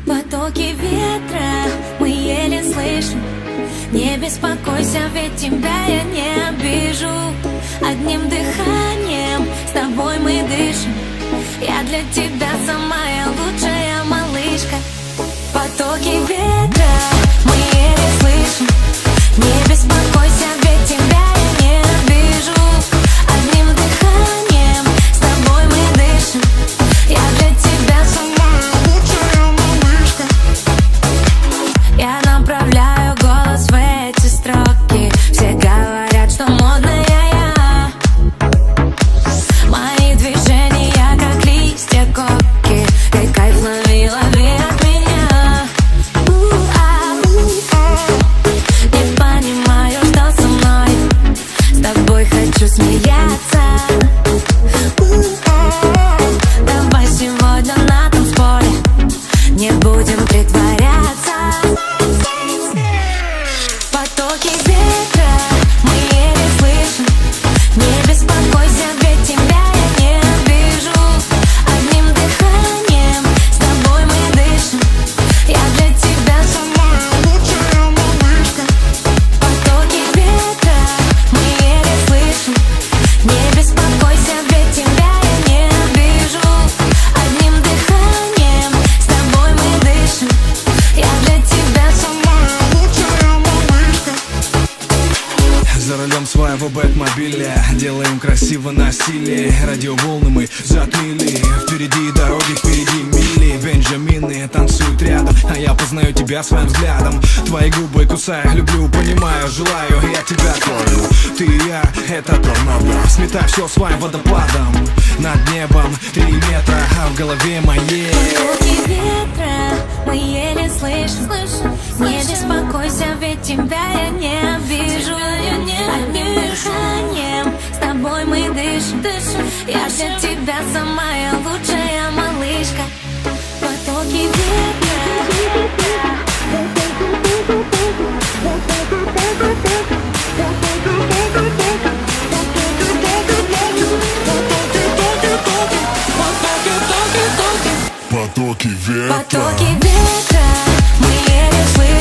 Потоки ветра мы еле слышим. Не беспокойся, ведь тебя я не обижу. Одним дыханием с тобой мы дышим. Я для тебя самая лучшая малышка. Потоки ветра мы еле слышим. Не беспокойся, ведь тебя я не обижу. Одним дыханием с тобой мы дышим. Я для тебя самая лучшая малышка. Я направляю голос в эти строки. Все говорят, что модная я. Мои движения как листья коки. Ты кайф лови, лови от меня. Не понимаю, что со мной. С тобой хочу смеяться. Давай сегодня на танцполе не будем притворяться. Потоки ветра мы еле слышим. Не беспокойся, ведь тебя я не обижу. Одним дыханием с тобой мы дышим. Я для тебя самая лучшая малышка. Потоки ветра мы еле слышим. Не беспокойся, ведь тебя я не обижу. Одним дыханием с тобой мы дышим. Я для тебя самая лучшая малышка. За рулем своего бэтмобиля делаем красиво на стиле. Радиоволны мы затмили. Впереди дороги, впереди мили. Бенджамины танцуют рядом, а я познаю тебя своим взглядом. Твои губы кусаю, люблю, понимаю, желаю. Я тебя твою, ты и я, это торнадо. Сметай все своим водопадом. Над небом 3 метра, а в голове моей Потоки ветра мы еле слышим. Не беспокойся, ведь тебя я не обижу. Одним дыханием с тобой мы дышим. Я для тебя самая лучшая малышка. Потоки ветра. Потоки ветра. Потоки ветра мы еле слышим.